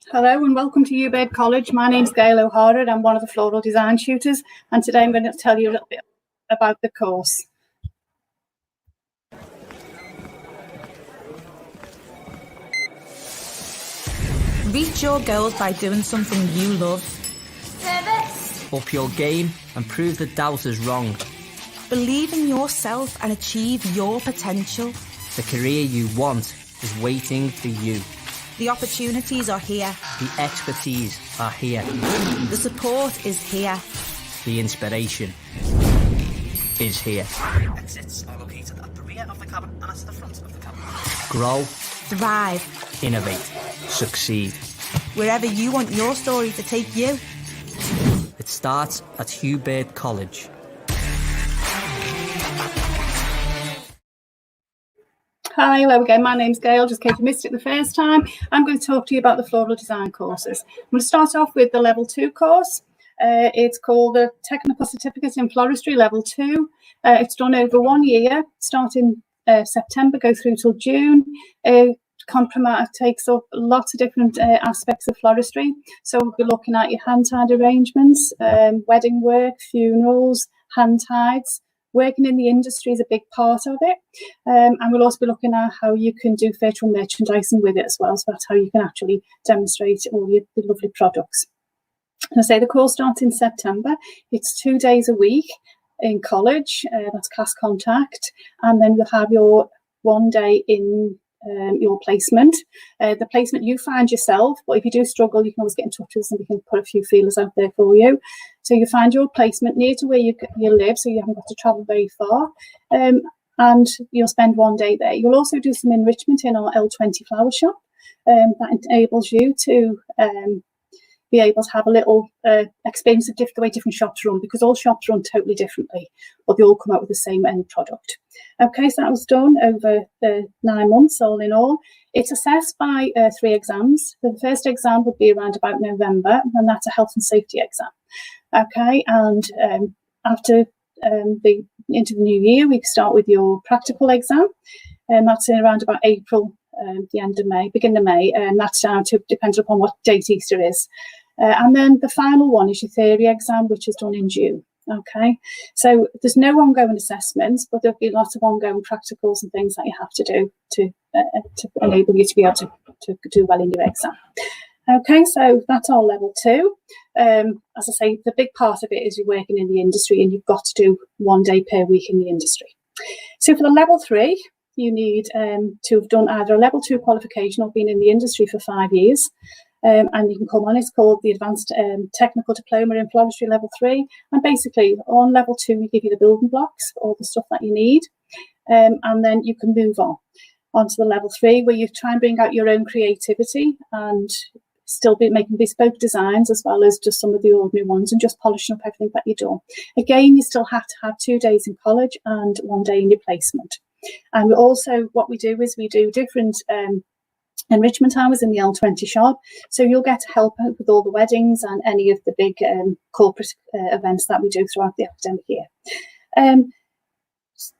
Hello and welcome to Hugh Baird College. My name's Gail O'Hara and I'm one of the Floral Design tutors, and today I'm going to tell you a little bit about the course. Reach your goals by doing something you love. Service. Up your game and prove the doubters wrong. Believe in yourself and achieve your potential. The career you want is waiting for you. The opportunities are here. The expertise are here. The support is here. The inspiration is here. Exits are located at the rear of the cabin and at the front of the cabin. Grow, Thrive. innovate, succeed. Wherever you want your story to take you. It starts at Hugh Baird College. Hi, hello again. My name's Gail, just in case you missed it the first time. I'm going to talk to you about the Floral Design courses. I'm going to start off with the Level 2 course. It's called the Technical Certificate in Floristry Level 2. It's done over 1 year, starting September, go through till June. Takes up lots of different aspects of floristry. So we'll be looking at your hand-tied arrangements, wedding work, funerals, hand-tides. Working in the industry is a big part of it. And we'll also be looking at how you can do virtual merchandising with it as well. So that's how you can actually demonstrate all your lovely products. I say the course starts in September. It's 2 days a week in college. That's class contact. And then you'll have your 1 day in your placement. The placement you find yourself, but if you do struggle, you can always get in touch with us and we can put a few feelers out there for you. So you find your placement near to where you live, so you haven't got to travel very far, and you'll spend 1 day there. You'll also do some enrichment in our L20 flower shop. That enables you to be able to have a little experience of the way different shops run, because all shops run totally differently, but they all come out with the same end product. Okay, so that was done over 9 months all in all. It's assessed by 3 exams. The first exam would be around about November, and that's a health and safety exam. Okay, and after into the new year, we start with your practical exam, and that's in around about April, the end of May, beginning of May, and that's down to depends upon what date Easter is. And then the final one is your theory exam, which is done in June. Okay, so there's no ongoing assessments, but there'll be lots of ongoing practicals and things that you have to do to enable you to be able to do well in your exam. Okay, so that's our Level 2. As I say, the big part of it is you're working in the industry and you've got to do 1 day per week in the industry. So for the Level 3, you need to have done either a Level 2 qualification or been in the industry for 5 years. And you can come on, it's called the Advanced Technical Diploma in Floristry Level 3. And basically, on Level 2, we give you the building blocks, all the stuff that you need. And then you can move onto the Level 3, where you try and bring out your own creativity and still be making bespoke designs as well as just some of the ordinary ones, and just polishing up everything that you do. Again, you still have to have 2 days in college and 1 day in your placement. And also what we do is we do different enrichment hours in the L20 shop. So you'll get to help out with all the weddings and any of the big corporate events that we do throughout the academic year.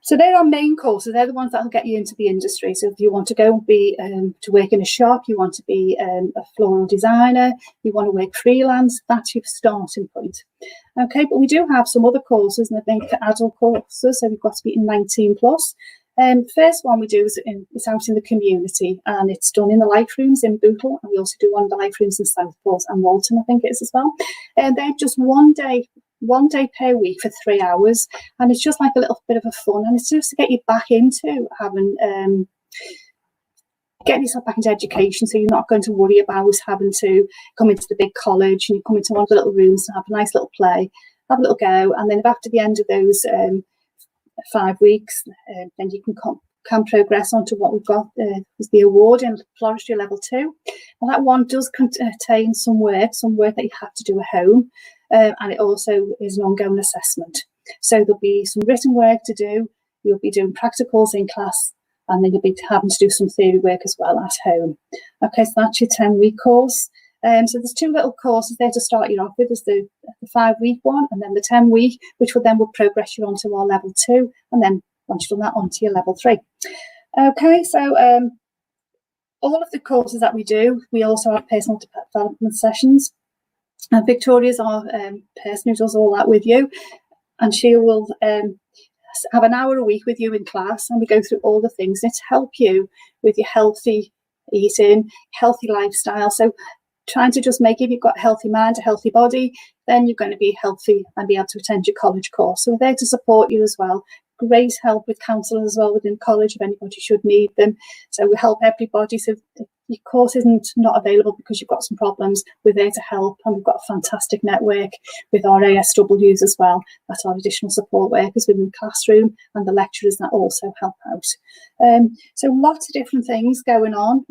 So they're our main courses. They're the ones that will get you into the industry. So if you want to go and be to work in a shop, you want to be a floral designer, you want to work freelance, that's your starting point. Okay, but we do have some other courses, and I think adult courses, so we've got to be 19 plus. First one we do is it's out in the community, and it's done in the life rooms in Bootle, and we also do one of the life rooms in Southport and Walton, I think it is as well. And they're just 1 day per week for 3 hours, and it's just like a little bit of a fun, and it's just to get you back into having getting yourself back into education, so you're not going to worry about having to come into the big college, and you come into one of the little rooms and have a nice little play, have a little go, and then if after the end of those 5 weeks, then you can progress on to what we've got is the award in Floristry Level 2. And that one does contain some work that you have to do at home, and it also is an ongoing assessment. So there'll be some written work to do, you'll be doing practicals in class, and then you'll be having to do some theory work as well at home. Okay, so that's your 10-week course. So there's 2 little courses there to start you off with. There's the 5-week one, and then the 10-week, which will progress you onto our Level 2, and then once you've done that, onto your Level 3. Okay, so all of the courses that we do, we also have personal development sessions. And Victoria's our person who does all that with you, and she will have an hour a week with you in class, and we go through all the things to help you with your healthy eating, healthy lifestyle. So trying to just make, if you've got a healthy mind, a healthy body, then you're going to be healthy and be able to attend your college course. So we're there to support you as well. Great help with counsellors as well within college if anybody should need them. So we help everybody. So if your course isn't not available because you've got some problems, we're there to help, and we've got a fantastic network with our ASWs as well. That's our additional support workers within the classroom, and the lecturers that also help out. So lots of different things going on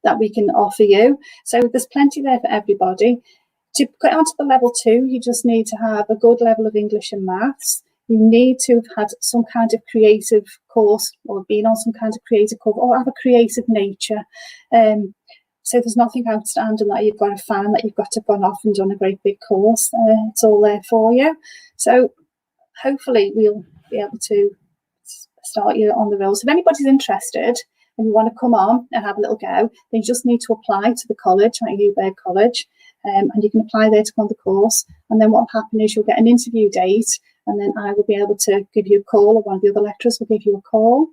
that we can offer you. So there's plenty there for everybody. To get onto the level 2, you just need to have a good level of English and maths. You need to have had some kind of creative course, or been on some kind of creative course, or have a creative nature. So there's nothing outstanding that you've got to find that you've got to have gone off and done a great big course. It's all there for you. So hopefully we'll be able to start you on the roll. So if anybody's interested and you want to come on and have a little go, then you just need to apply to the college, like Hugh Baird College, and you can apply there to go on the course. And then what will happen is you'll get an interview date, and then I will be able to give you a call, or one of the other lecturers will give you a call,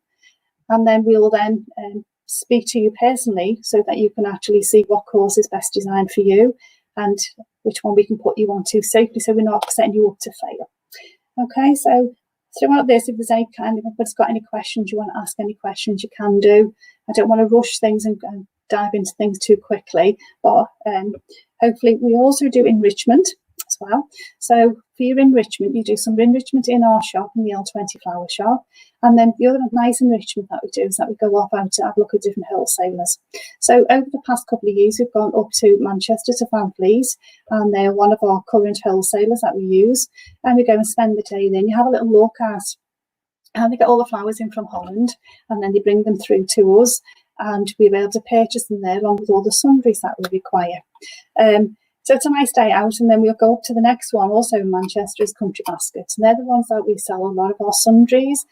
and then we'll then speak to you personally so that you can actually see what course is best designed for you and which one we can put you onto safely, so we're not setting you up to fail. Okay, so throughout this, if there's any kind of, if anybody's got any questions, you want to ask any questions, you can do. I don't want to rush things and dive into things too quickly, but hopefully we also do enrichment as well. So for your enrichment, you do some enrichment in our shop, in the L20 flower shop, and then the other nice enrichment that we do is that we go off out to have a look at different wholesalers. So over the past couple of years, we've gone up to Manchester to Van Vliet, and they're one of our current wholesalers that we use, and we go and spend the day there. And you have a little look at how they get all the flowers in from Holland, and then they bring them through to us, and we're able to purchase them there along with all the sundries that we require. So it's a nice day out, and then we'll go up to the next one, also in Manchester, is Country Baskets. And they're the ones that we sell a lot of our sundries,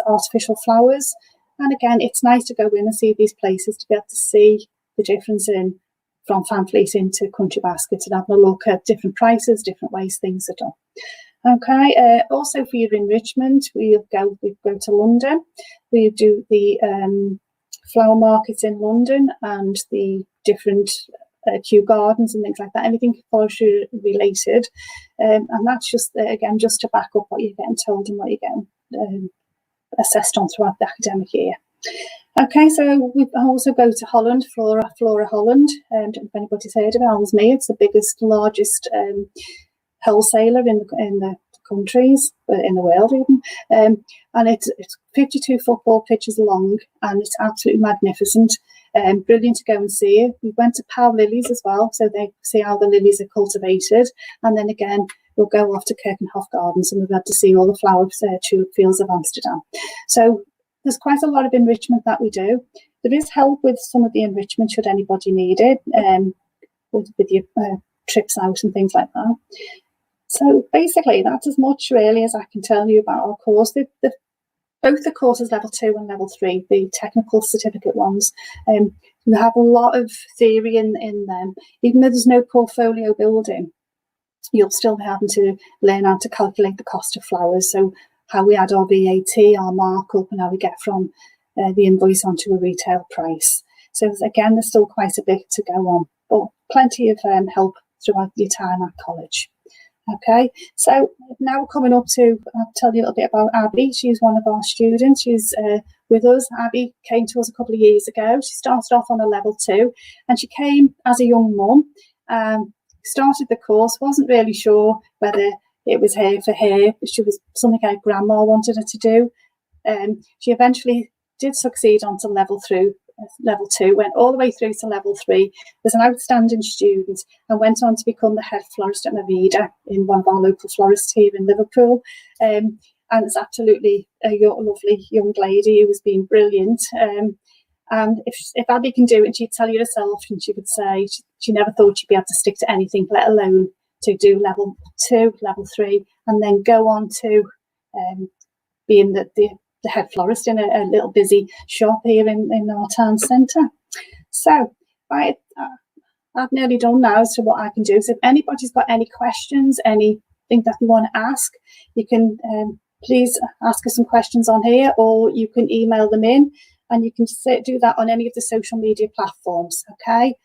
artificial flowers. And again, it's nice to go in and see these places to be able to see the difference in from Van Vliet into Country Baskets, and having a look at different prices, different ways things are done. Okay, also for your enrichment, we go to London. We do the flower markets in London and the different Kew Gardens and things like that, everything forestry related, and that's just again just to back up what you're getting told and what you're getting assessed on throughout the academic year. Okay, so we also go to Holland, Flora Holland. Don't know if anybody's heard of it. Me, it's the biggest, largest wholesaler in the countries, in the world even, and it's 52 football pitches long, and it's absolutely magnificent. Brilliant to go and see it. We went to Pau Lilies as well, so they see how the lilies are cultivated, and then again we'll go off to Kirkenhof Gardens, and we've had to see all the flower tulip fields of Amsterdam. So there's quite a lot of enrichment that we do. There is help with some of the enrichment should anybody need it, with your trips out and things like that. So basically that's as much really as I can tell you about our course. Both the courses, level 2 and level 3, the technical certificate ones, you have a lot of theory in them. Even though there's no portfolio building, you'll still be having to learn how to calculate the cost of flowers. So how we add our VAT, our markup, and how we get from the invoice onto a retail price. So again, there's still quite a bit to go on, but plenty of help throughout your time at college. Okay, so now we're coming up to, I'll tell you a little bit about Abby. She's one of our students. She's with us. Abby came to us a couple of years ago. She started off on a level 2, and she came as a young mum. Started the course, wasn't really sure whether it was her for her. She was something her grandma wanted her to do. She eventually did succeed onto level 2, went all the way through to level 3, was an outstanding student, and went on to become the head florist at Navida in one of our local florists here in Liverpool. And it's absolutely a lovely young lady who has been brilliant. And if Abby can do it, she'd tell you herself, and she would say she never thought she'd be able to stick to anything, let alone to do level 2, level 3, and then go on to being the the head florist in a little busy shop here in our town centre. So I've nearly done now as to what I can do. So if anybody's got any questions, anything that you want to ask, you can please ask us some questions on here, or you can email them in, and you can do that on any of the social media platforms. Okay.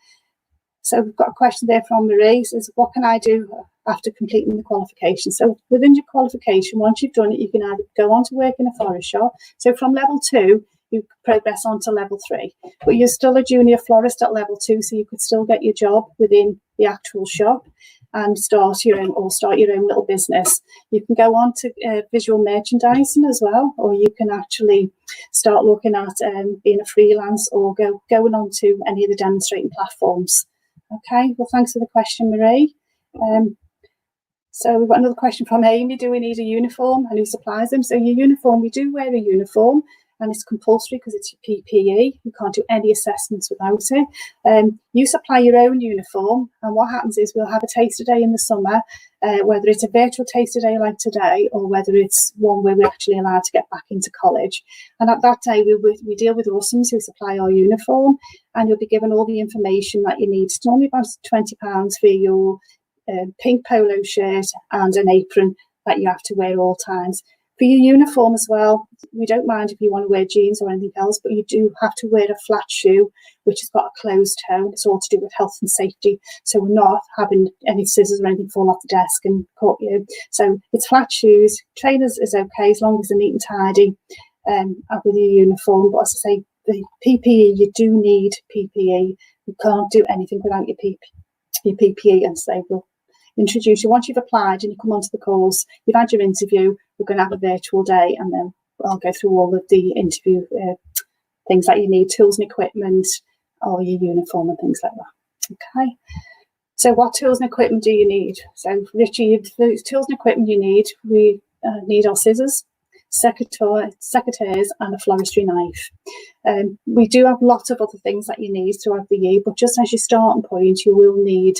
So we've got a question there from Marie. It says, what can I do after completing the qualification? So within your qualification, once you've done it, you can either go on to work in a florist shop. So from level 2, you progress on to level 3. But you're still a junior florist at level 2, so you could still get your job within the actual shop and start your own little business. You can go on to visual merchandising as well, or you can actually start looking at being a freelance, or going on to any of the demonstrating platforms. Okay, well, thanks for the question, Marie. So we've got another question from Amy. Do we need a uniform, and who supplies them? So your uniform, we do wear a uniform, and it's compulsory because it's your PPE. You can't do any assessments without it. You supply your own uniform, and what happens is we'll have a taster day in the summer, whether it's a virtual taster day like today, or whether it's one where we're actually allowed to get back into college. And at that day, we deal with Russoms who supply our uniform, and you'll be given all the information that you need. It's normally about £20 for your pink polo shirt and an apron that you have to wear all times. For your uniform as well, we don't mind if you want to wear jeans or anything else, but you do have to wear a flat shoe, which has got a closed toe. It's all to do with health and safety. So we're not having any scissors or anything fall off the desk and cut you. So it's flat shoes. Trainers is okay as long as they're neat and tidy with your uniform. But as I say, the PPE, you do need PPE. You can't do anything without your PPE. And so we'll introduce you once you've applied and you come onto the course. You've had your interview. We're going to have a virtual day, and then I'll go through all of the interview things that you need, tools and equipment, or your uniform and things like that. Okay. So what tools and equipment do you need? So Richie, the tools and equipment you need, we need our scissors, secateurs, and a floristry knife. We do have lots of other things that you need throughout the year, but just as your starting point, you will need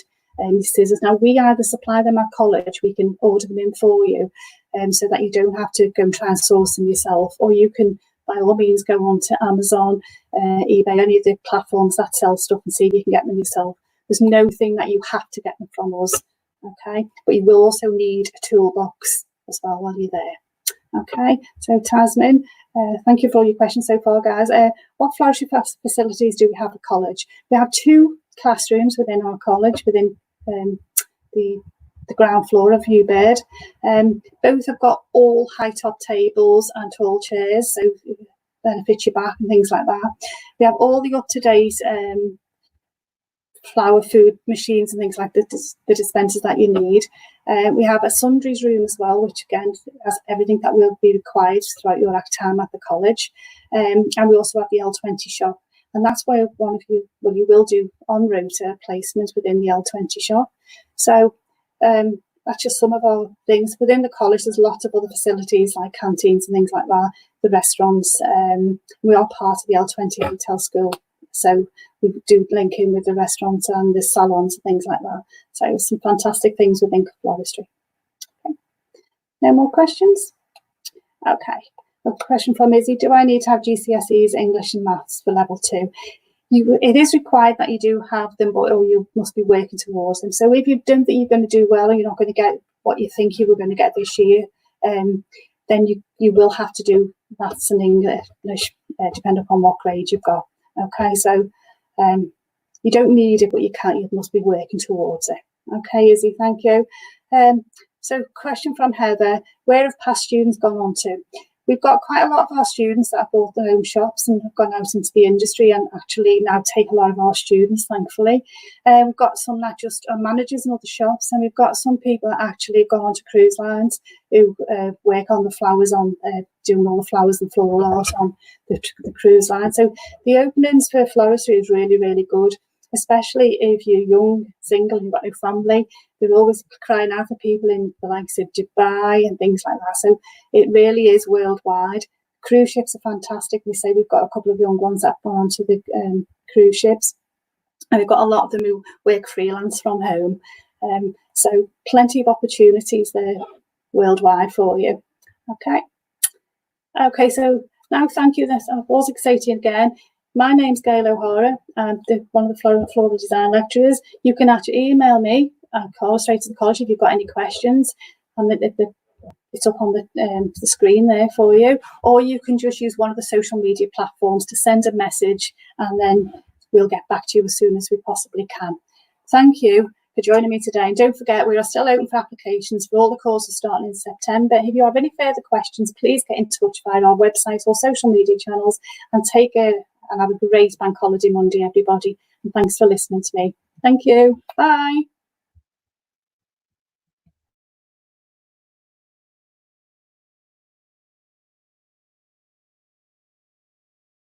scissors. Now, we either supply them at college, we can order them in for you, so that you don't have to go and try and source them yourself, or you can by all means go on to Amazon, eBay, any of the platforms that sell stuff, and see if you can get them yourself. There's no thing that you have to get them from us, okay? But you will also need a toolbox as well while you're there. Okay, so Tasmin, thank you for all your questions so far, guys. What floristry facilities do we have at college? We have 2 classrooms within our college, within the ground floor of Hugh Baird. Both have got all high top tables and tall chairs, so it benefits your back and things like that. We have all the up-to-date flower food machines and things like the dispensers that you need. We have a sundries room as well, which again has everything that will be required throughout your time at the college. And we also have the L20 shop, and that's where you will do on rota placements within the L20 shop. So that's just some of our things within the college. There's lots of other facilities like canteens and things like that, the restaurants. We are part of the L20 hotel school, so we do link in with the restaurants and the salons and things like that. So some fantastic things within floristry. Okay. No more questions? Okay. A question from Izzy. Do I need to have GCSEs, English and Maths for level 2? It is required that you do have them, or you must be working towards them. So if you don't think you're going to do well, or you're not going to get what you think you were going to get this year, then you will have to do Maths and English, depending upon what grade you've got. Okay, so you don't need it, but you must be working towards it. Okay, Izzy, thank you. So question from Heather, where have past students gone on to? We've got quite a lot of our students that have bought their own shops and have gone out into the industry and actually now take a lot of our students, thankfully. We've got some that just are managers in other shops, and we've got some people that actually have gone on to cruise lines who work on the flowers, doing all the flowers and floral art on the cruise line. So the openings for floristry is really, really good, especially if you're young, single, you've got no family. They're always crying out for people in the likes of Dubai and things like that. So it really is worldwide. Cruise ships are fantastic. We say we've got a couple of young ones that have gone onto the cruise ships. And we've got a lot of them who work freelance from home. So plenty of opportunities there worldwide for you. Okay. Okay, so now thank you. I was exciting again. My name's Gail O'Hara. I'm one of the Floral Design lecturers. You can actually email me straight to the college if you've got any questions. And it's up on the screen there for you. Or you can just use one of the social media platforms to send a message, and then we'll get back to you as soon as we possibly can. Thank you for joining me today. And don't forget, we are still open for applications for all the courses starting in September. If you have any further questions, please get in touch via our website or social media channels, and have a great Bank Holiday Monday, everybody. And thanks for listening to me. Thank you. Bye.